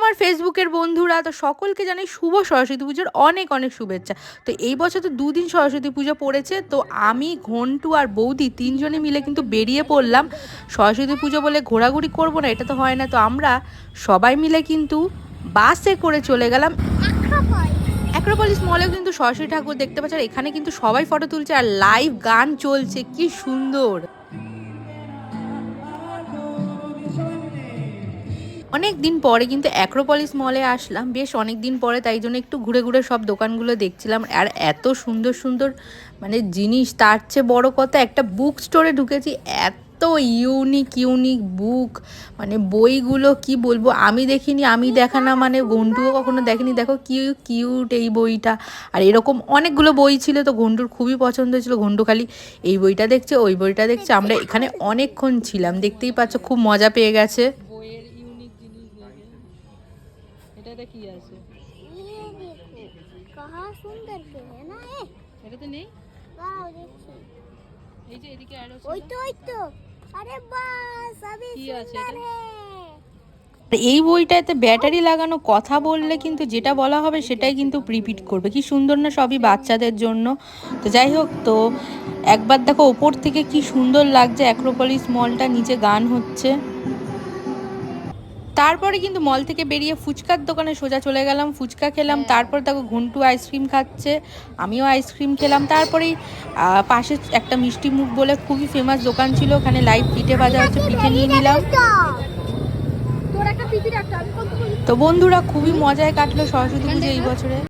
আমার ফেসবুকের বন্ধুরা, তো সকলকে জানাই শুভ সরস্বতী পুজোর অনেক অনেক শুভেচ্ছা। তো এই বছর তো দুদিন সরস্বতী পুজো পড়েছে, তো আমি, ঘন্টু আর বৌদি তিনজনে মিলে কিন্তু বেরিয়ে পড়লাম। সরস্বতী পুজো বলে ঘোরাঘুরি করবো না, এটা তো হয় না। তো আমরা সবাই মিলে কিন্তু বাসে করে চলে গেলাম অ্যাক্রোপলিস মলেও। কিন্তু সরস্বতী ঠাকুর দেখতে পাচ্ছি, আর এখানে কিন্তু সবাই ফটো তুলছে আর লাইভ গান চলছে, কি সুন্দর। অনেক দিন পরে কিন্তু অ্যাক্রোপলিস মলে আসলাম, বেশ অনেক দিন পরে, তাই জন্য একটু ঘুরে ঘুরে সব দোকানগুলো দেখছিলাম। আর এত সুন্দর সুন্দর মানে জিনিস, তার চেয়ে বড় কথা একটা বুক স্টোরে ঢুকেছি, এত ইউনিক ইউনিক বুক, মানে বইগুলো কি বলবো, আমি দেখিনি, আমি দেখা না মানে ঘন্টুও কখনো দেখেনি। দেখো কি কিউট এই বইটা। আর এরকম অনেকগুলো বই ছিল, তো ঘন্টুর খুবই পছন্দ হয়েছিল। ঘন্টু খালি এই বইটা দেখছে, ওই বইটা দেখছে। আমরা এখানে অনেকক্ষণ ছিলাম, দেখতেই পাচ্ছ, খুব মজা পেয়ে গেছে। এটাতে কি আছে? ये देखो कहाँ सुंदर के है ना ये। এটাতে নেই। वाओ देखो এই যে এদিকে অ্যারো ওই তো अरे बस अभी কি আছে सुंदर এটা? है। এই বইটাতে ব্যাটারি লাগানো, কথা বললে কিন্তু যেটা বলা হবে সেটাই কিন্তু রিপিট করবে। কি সুন্দর না, সবই বাচ্চাদের জন্য। তো যাই হোক, তো একবার দেখো ওপর থেকে কি সুন্দর লাগছে অ্যাক্রোপলিস মলটা, নিচে গান হচ্ছে। তারপরে কিন্তু মল থেকে বেরিয়ে ফুচকার দোকানে সোজা চলে গেলাম, ফুচকা খেলাম। তারপর দেখো ঘন্টু আইসক্রিম খাচ্ছে, আমিও আইসক্রিম খেলাম। তারপরেই পাশে একটা মিষ্টি মুখ বলে খুবই ফেমাস দোকান ছিল, ওখানে লাইভ পিঠে ভাজা হচ্ছে, পিঠে নিয়ে নিলাম। তো বন্ধুরা, খুবই মজায় কাটলো সরস্বতী পুজো এই বছরে।